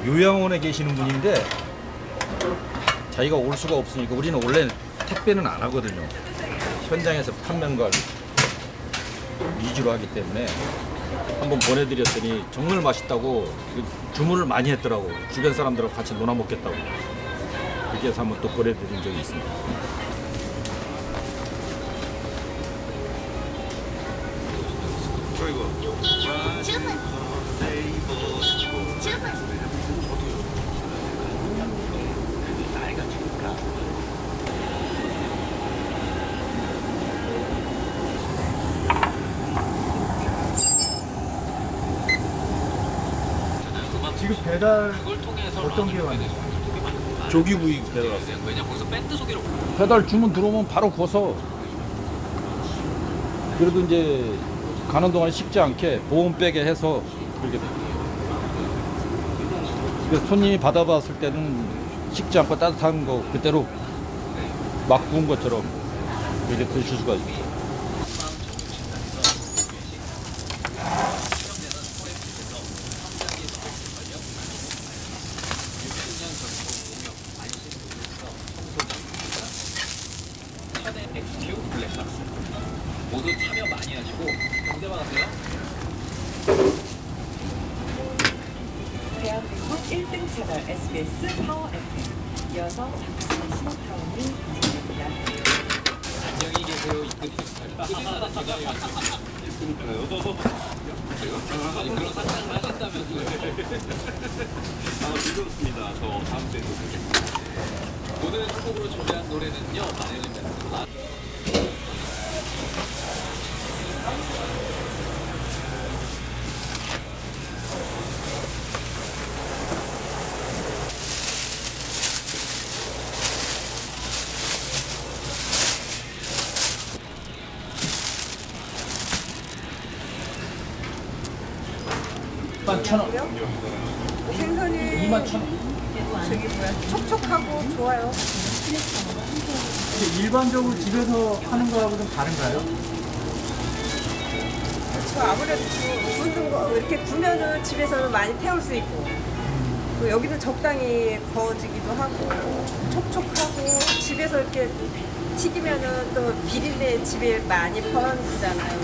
요양원에 계시는 분인데 자기가 올 수가 없으니까 우리는 원래 택배는 안 하거든요. 현장에서 판매한 걸 위주로 하기 때문에 한번 보내드렸더니 정말 맛있다고 주문을 많이 했더라고. 주변 사람들하고 같이 놀아 먹겠다고. 그렇게 해서 한번 또 보내드린 적이 있습니다. 지금 배달 어떤 게 왔나요? 조기구이 배달 왔어요. 왜냐 거기서 밴드 소개로 배달 주문 들어오면 바로 구워서 그래도 이제 가는 동안 식지 않게 보온백에 해서 그렇게 그래서 손님이 받아봤을 때는 식지 않고 따뜻한 거 그대로 막 구운 것처럼 이렇게 드실 수가 있어요. 엑스큐 블랙박스 모두 참여 많이 하시고 공대만 하세요. 대한민국 1등 채널 SBS 파워 FM 이어서 당신의 신타운이 진행됩니다. 안녕히 계세요. 이끌이 아니 그런 상상을 하신다면서요. 즐겁습니다. 저 다음 주에도 뵙겠습니다. 오늘 후곡으로 준비한 노래는요. 마닐린 밴드 생선이 21,000원. 저기 뭐야 촉촉하고 좋아요. 일반적으로 집에서 하는 거하고 좀 다른가요? 저 아무래도 굽는 거 이렇게 구면은 집에서는 많이 태울 수 있고 또 여기는 적당히 구워지기도 하고 촉촉하고 집에서 이렇게 튀기면은 또 비린내 집에 많이 퍼지잖아요.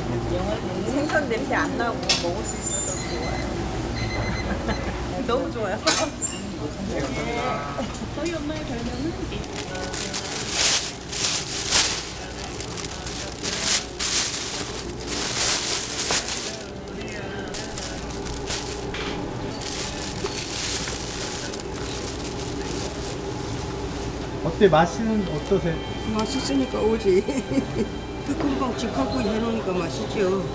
생선 냄새 안 나고 먹을 수 있어서 좋아요. 너무 좋아요. 저희 엄마의 별명은 어때? 맛은 어떠세요? 맛있으니까 오지. 그 금방 집 갖고 해놓으니까 맛있죠.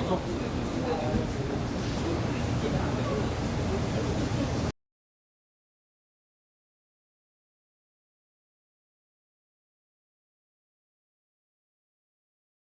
또